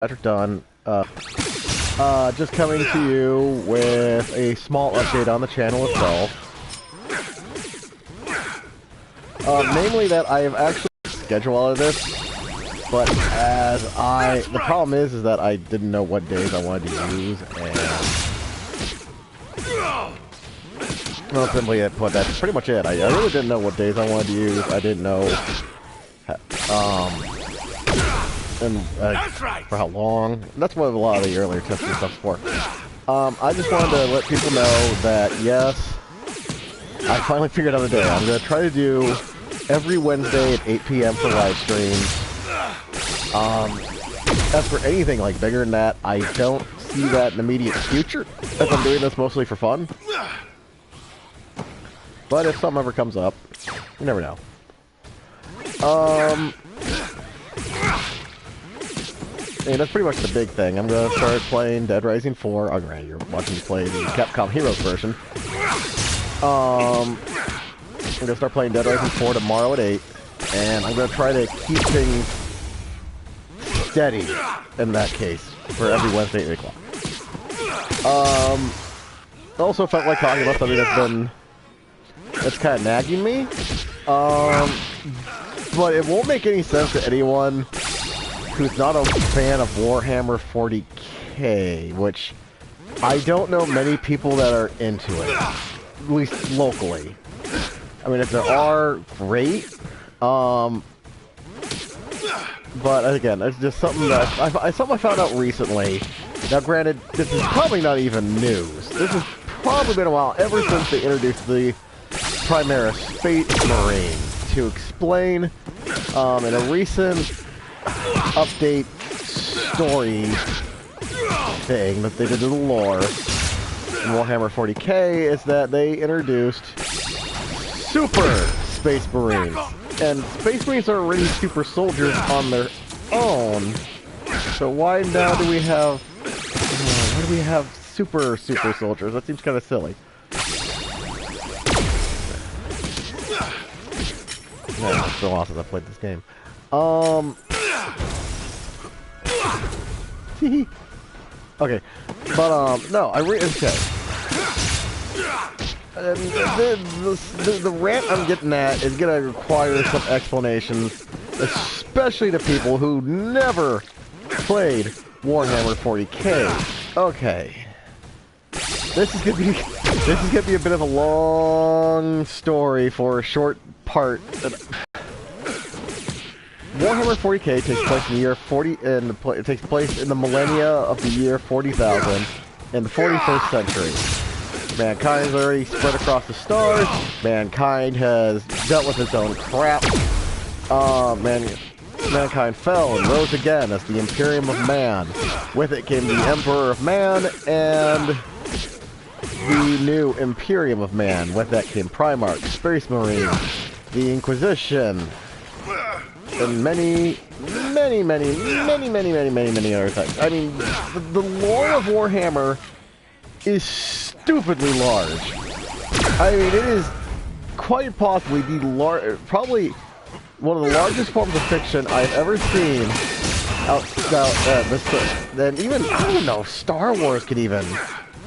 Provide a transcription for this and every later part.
Patrick Dunn, just coming to you with a small update on the channel itself. Namely that I have actually scheduled all of this, but the problem is that I didn't know what days I wanted to use, and well, simply put, that's pretty much it. I really didn't know what days I wanted to use. I didn't know, for how long. That's what a lot of the earlier testing stuff's for. I just wanted to let people know that, yes, I finally figured out a day. I'm going to try to do every Wednesday at 8 p.m. for live streams. As for anything like bigger than that, I don't see that in the immediate future, as I'm doing this mostly for fun. But if something ever comes up, you never know. And that's pretty much the big thing. I'm going to start playing Dead Rising 4. Oh, right, you're watching me play the Capcom Heroes version. I'm going to start playing Dead Rising 4 tomorrow at 8. And I'm going to try to keep things steady in that case for every Wednesday at 8 o'clock. Also felt like talking about something that's kind of nagging me. But it won't make any sense to anyone who's not a fan of Warhammer 40k, which I don't know many people that are into it, at least locally. I mean, if there are, great. But again, it's just something that I found out recently. Now, granted, this is probably not even news. This has probably been a while, ever since they introduced the Primaris Space Marine, to explain in a recent update story thing that they did to the lore in Warhammer 40k is that they introduced Super Space Marines. And Space Marines are already super soldiers on their own. So why now do we have super soldiers? That seems kind of silly. Man, it's so awesome I played this game. Okay, but no, okay. The rant I'm getting at is gonna require some explanations, especially to people who never played Warhammer 40k. Okay, this is gonna be a bit of a long story for a short part. Warhammer 40k takes place in the year 40, it takes place in the millennia of the year 40,000 in the 41st century. Mankind's already spread across the stars. Mankind has dealt with its own crap. Mankind fell and rose again as the Imperium of Man. With it came the Emperor of Man and the new Imperium of Man. With that came Primarch, Space Marine, the Inquisition, and many other things. I mean, the lore of Warhammer is stupidly large. I mean, it is quite possibly probably one of the largest forms of fiction I've ever seen. Then even, I don't know, Star Wars could even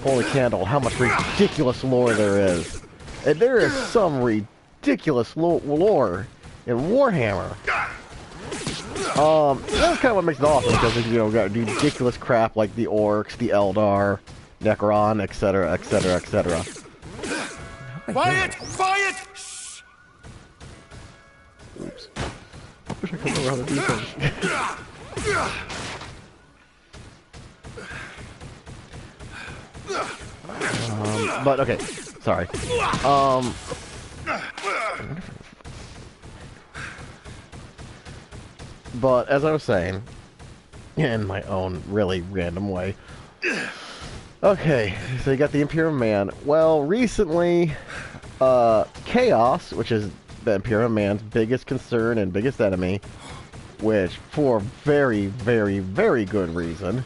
hold a candle how much ridiculous lore there is. And there is some ridiculous lore in Warhammer. That's kind of what makes it awesome, because you know, got ridiculous crap like the Orcs, the Eldar, Necron, etc., etc., etc. Quiet! Quiet! Shh! Oops. I wish I could know how to do things. But okay, sorry. But as I was saying, in my own really random way. Okay, so you got the Imperium Man. Well, recently, Chaos, which is the Imperium Man's biggest concern and biggest enemy, which for very, very, very good reason,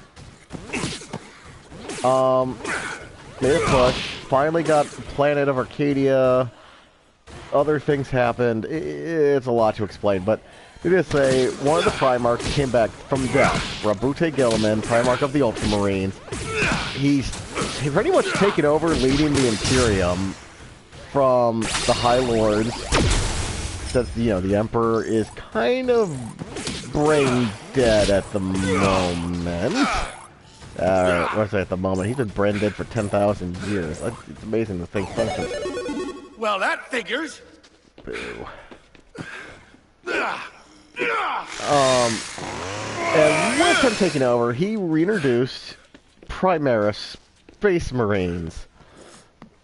made a push, finally got the planet of Arcadia, other things happened, it's a lot to explain, but It is say one of the Primarchs came back from death. Rabute Gilliman, Primarch of the Ultramarines. He's pretty much taken over leading the Imperium from the High Lords. Since, you know, the Emperor is kind of brain dead at the moment. What's that at the moment? He's been brain dead for 10,000 years. It's amazing the thing functions. Well, that figures. Boo. And with him taking over, he reintroduced Primaris Space Marines.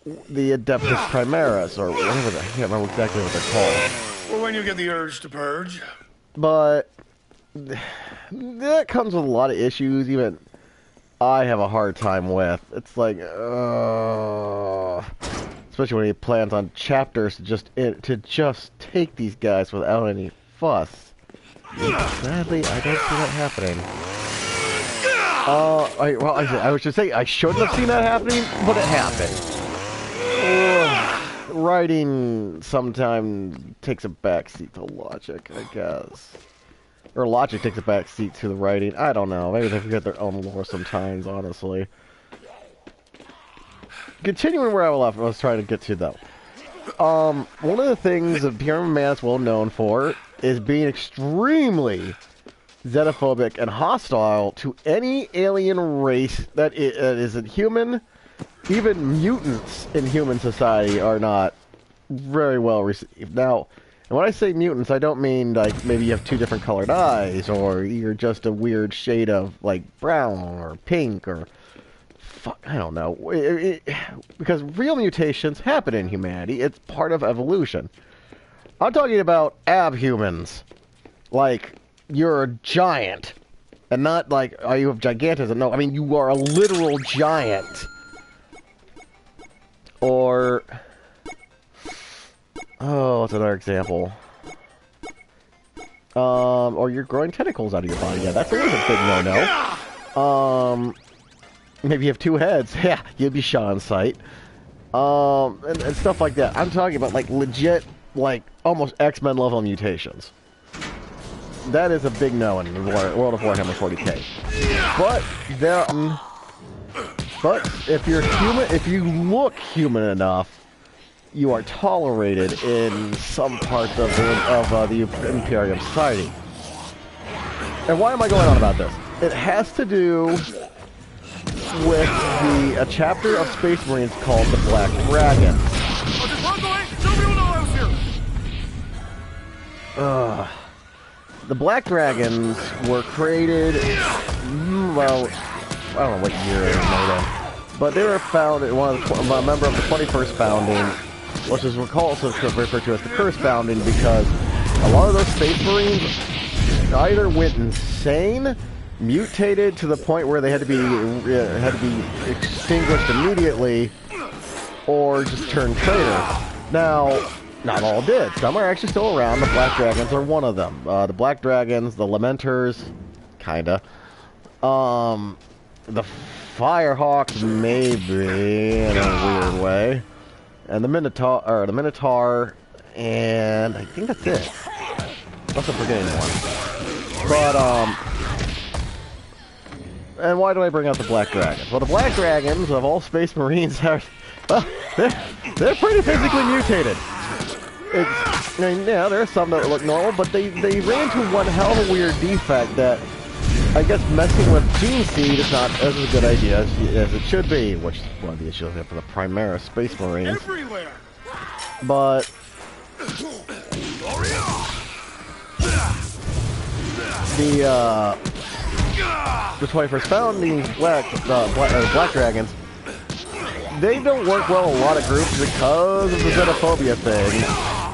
The Adeptus Primaris, or whatever I can't remember exactly what they're called. Or when you get the urge to purge. But that comes with a lot of issues, even I have a hard time with. It's like, especially when he plans on chapters to just take these guys without any fuss. Sadly, I don't see that happening. I was just saying I shouldn't have seen that happening, but it happened. Writing sometimes takes a backseat to logic, I guess. Or logic takes a backseat to the writing. I don't know. Maybe they forget their own lore sometimes, honestly. Continuing where I was trying to get to, though. One of the things that Pyramid Man is well known for is being extremely xenophobic and hostile to any alien race that isn't human. Even mutants in human society are not very well received. Now, and when I say mutants, I don't mean like maybe you have two different colored eyes, or you're just a weird shade of like brown or pink or fuck, I don't know. Because real mutations happen in humanity. It's part of evolution. I'm talking about abhumans. Like, you're a giant. And not like, are you of gigantism? No, I mean, you are a literal giant. Or... oh, what's another example? Or you're growing tentacles out of your body. Yeah, that's always a big no-no. Maybe you have two heads. Yeah, you'd be shot on sight. And stuff like that. I'm talking about, like, legit, like, almost X-Men level mutations. That is a big no in World of Warhammer 40k. But but if you're human, if you look human enough, you are tolerated in some parts of the Imperium society. And why am I going on about this? It has to do with a chapter of Space Marines called the Black Dragon. Oh, just run away! Nobody will know I was here! The Black Dragons were created, well, I don't know what year they were made in, but they were founded, a member of the 21st founding, which is also referred to as the Curse founding, because a lot of those Space Marines either went insane, mutated to the point where they had to be extinguished immediately, or just turned traitors. Now, not all did. Some are actually still around. The Black Dragons are one of them. The Black Dragons, the Lamenters, kinda. The Firehawks, maybe, in a weird way. And the Minotaur, and I think that's it. Unless I'm forgetting one. But, and why do I bring up the Black Dragons? Well, the Black Dragons of all Space Marines are, well, they're pretty physically mutated. I mean, yeah, there are some that look normal, but they ran into one hell of a weird defect that I guess messing with gene seed is not as a good idea as it should be, which is one of the issues for the Primaris Space Marines. Everywhere. But the 21st founding Black Dragons, they don't work well in a lot of groups because of the xenophobia thing.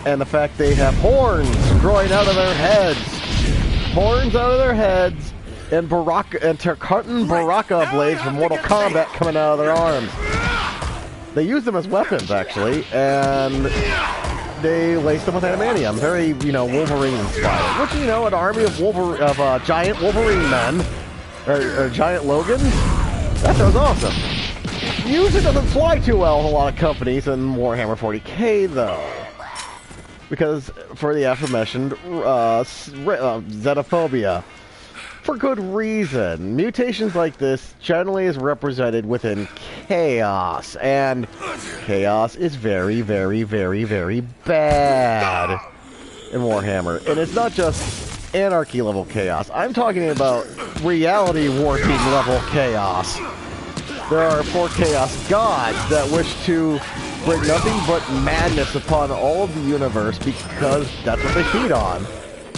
And the fact they have horns growing out of their heads. Horns out of their heads. And Tarkatan Baraka blades from Mortal Kombat coming out of their arms. They use them as weapons, actually. And they lace them with adamantium. Very, Wolverine inspired. Which, an army of giant Wolverine men. Or giant Logans. That sounds awesome. Usually doesn't fly too well with a lot of companies in Warhammer 40k, though. Because for the aforementioned xenophobia. For good reason. Mutations like this generally is represented within chaos, and chaos is very, very, very, very bad in Warhammer. And it's not just anarchy level chaos. I'm talking about reality warping level chaos. There are 4 chaos gods that wish to bring nothing but madness upon all of the universe because that's what they feed on.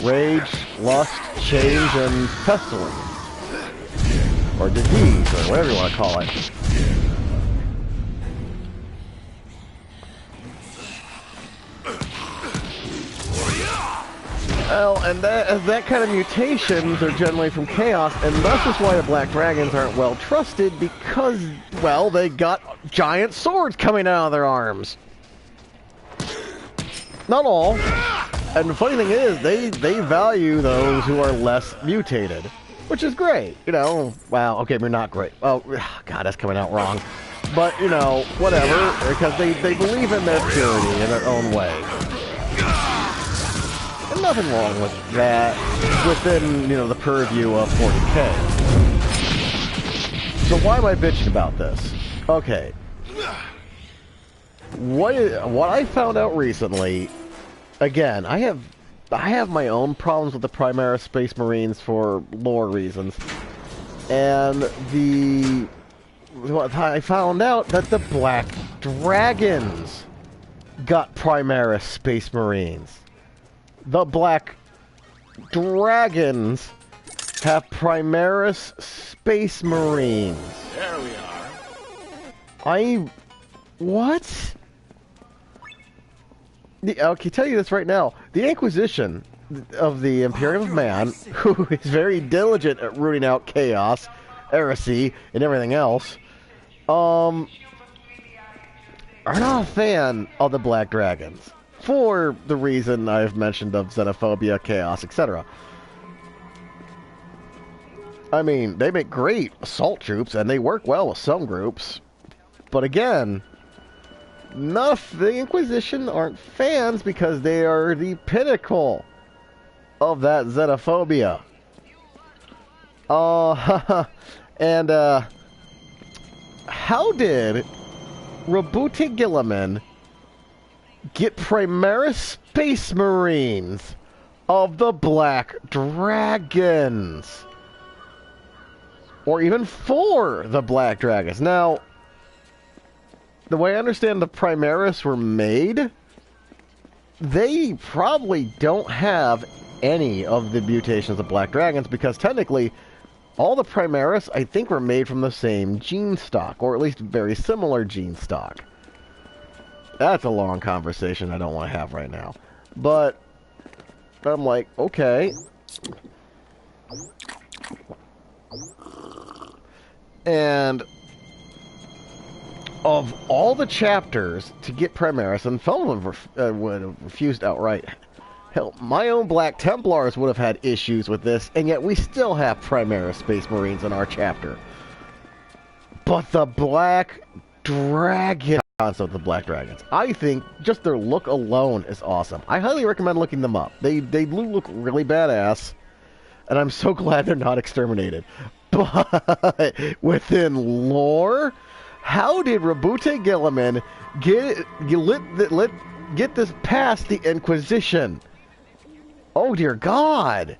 Rage, lust, change, and pestilence. Or disease, or whatever you want to call it. Well, and that kind of mutations are generally from chaos, and thus is why the Black Dragons aren't well trusted, because, well, they got giant swords coming out of their arms. Not all. And the funny thing is, they value those who are less mutated, which is great, you know. Well, okay, we're not great. Oh, God, that's coming out wrong. But, you know, whatever, because they believe in their purity in their own way. And nothing wrong with that within, you know, the purview of 40K. So why am I bitching about this? Okay. What I found out recently... Again, I have my own problems with the Primaris Space Marines for lore reasons. And I found out that the Black Dragons got Primaris Space Marines. The Black Dragons have Primaris Space Marines. There we are. What? I can tell you this right now. The Inquisition of the Imperium of Man, who is very diligent at rooting out chaos, heresy, and everything else, are not a fan of the Black Dragons. For the reason I've mentioned of xenophobia, chaos, etc. I mean, they make great assault troops, and they work well with some groups. But again... None of the Inquisition aren't fans because they are the pinnacle of that xenophobia. And, how did Rabute Gilliman get Primaris Space Marines of the Black Dragons? Or even for the Black Dragons? Now... The way I understand the Primaris were made, they probably don't have any of the mutations of Black Dragons, because technically, all the Primaris, I think, were made from the same gene stock, or at least very similar gene stock. That's a long conversation I don't want to have right now. But, I'm like, okay. And... of all the chapters to get Primaris, and some of them would have refused outright. Hell, my own Black Templars would have had issues with this, and yet we still have Primaris Space Marines in our chapter. But the Black Dragon concept of the Black Dragons, I think just their look alone is awesome. I highly recommend looking them up. They look really badass, and I'm so glad they're not exterminated. But within lore... How did Rabute Gilliman get this past the Inquisition? Oh dear God!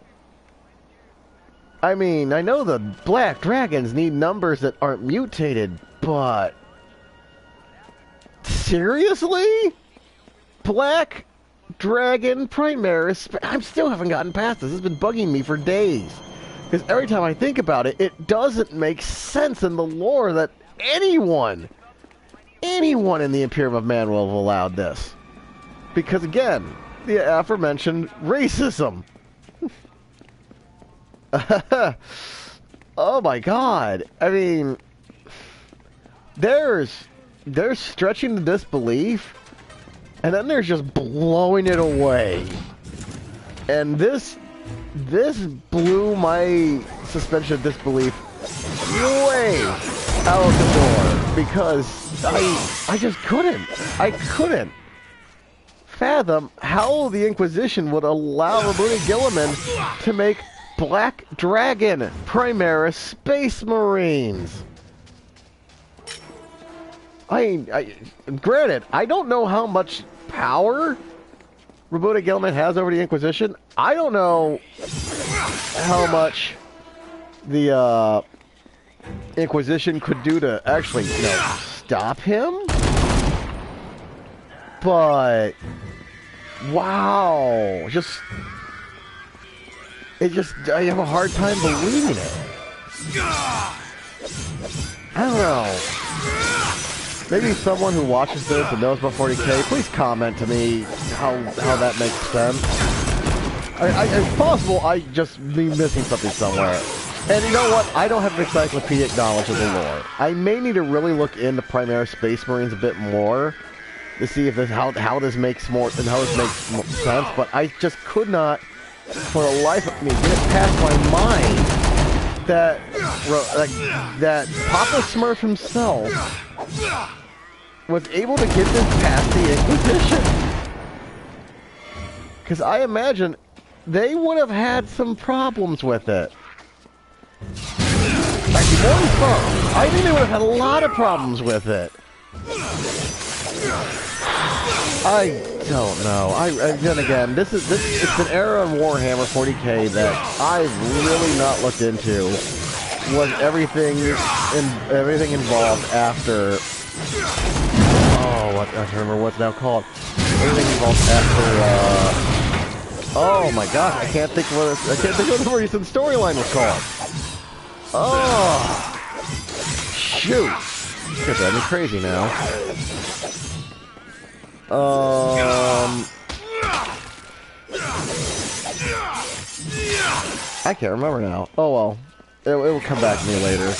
I mean, I know the Black Dragons need numbers that aren't mutated, but... Seriously? Black Dragon Primaris... I still haven't gotten past this. It's been bugging me for days. Because every time I think about it, it doesn't make sense in the lore that anyone in the Imperium of Man will have allowed this. Because again, the aforementioned racism. Oh my God. I mean, there's stretching the disbelief, and then there's just blowing it away. And this blew my suspension of disbelief way out the door, because I just couldn't. I couldn't fathom how the Inquisition would allow Rabuni Gilliman to make Black Dragon Primaris Space Marines. Granted, I don't know how much power Rabuni Gilliman has over the Inquisition. I don't know how much the Inquisition could do to actually, stop him. But wow, I have a hard time believing it. I don't know. Maybe someone who watches this and knows about 40K, please comment to me how that makes sense. It's possible I just be missing something somewhere. And you know what? I don't have encyclopedic knowledge of the lore. I may need to really look into Primaris Space Marines a bit more to see if how this makes more sense. But I just could not, for the life of me, get it past my mind that Papa Smurf himself was able to get this past the Inquisition. Because I imagine they would have had some problems with it. Actually, more than some. I think they would have had a lot of problems with it. I don't know. Then again, it's an era in Warhammer 40K that I've really not looked into. Was everything involved after? Oh, I don't remember what's now called. Everything involved after. Oh my gosh, I can't think of what the recent storyline was called. Oh, shoot! You're driving me crazy now. I can't remember now. Oh well, it will come back to me later.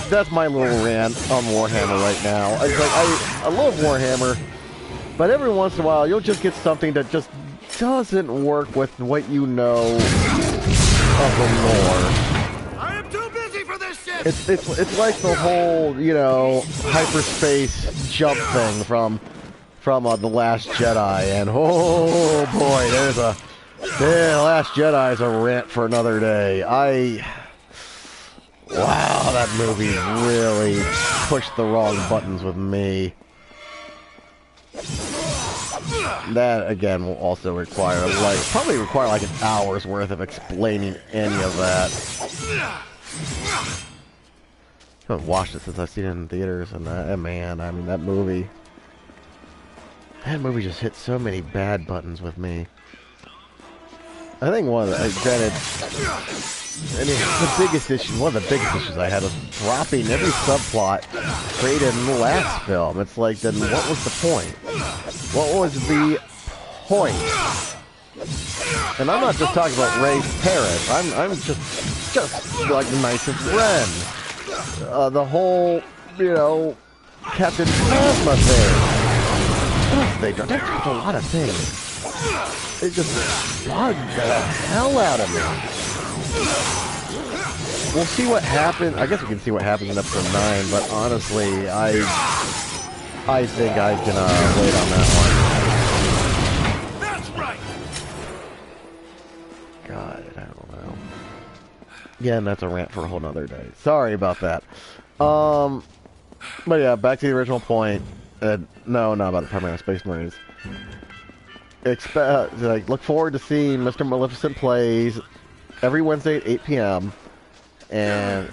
That's my little rant on Warhammer right now. It's like I love Warhammer, but every once in a while you'll just get something that just doesn't work with what you know of the lore. I am too busy for this shit. It's like the whole hyperspace jump thing from The Last Jedi, and oh boy, The Last Jedi is a rant for another day. Wow, that movie really pushed the wrong buttons with me. That again will also require probably like an hour's worth of explaining any of that. I haven't watched it since I've seen it in theaters, and man, I mean that movie just hit so many bad buttons with me. I think one of the biggest issues I had was dropping every subplot created in the last film. It's like, then what was the point? What was the point? And I'm not just talking about Rey's parents. I'm just like the Knights of Ren. The whole, Captain Phasma thing. They dropped a lot of things. It just bugged the hell out of me. We'll see what happens. I guess we can see what happens in episode 9, but honestly, I think I can wait on that one. That's right. God, I don't know. Again, that's a rant for a whole nother day. Sorry about that. But yeah, back to the original point. No, not about the Primaris Space Marines. Look forward to seeing Mr. Maleficent Plays every Wednesday at 8 p.m. And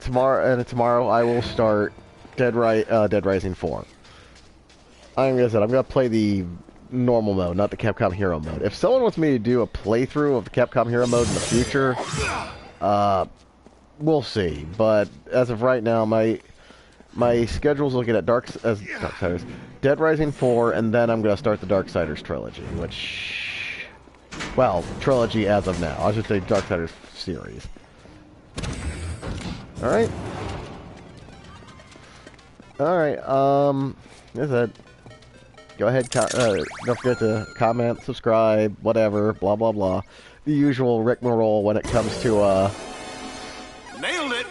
tomorrow I will start Dead Rising 4. I'm gonna play the normal mode, not the Capcom Hero mode. If someone wants me to do a playthrough of the Capcom Hero mode in the future, we'll see. But as of right now, my schedule's looking at Darksiders, Dead Rising 4, and then I'm gonna start the Darksiders trilogy, trilogy as of now. I should say Darksiders series. Alright. That's it. Go ahead, don't forget to comment, subscribe, whatever, blah blah blah. The usual rigmarole when it comes to, Nailed it!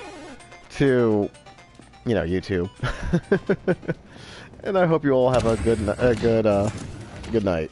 to, YouTube. and I hope you all have a good night.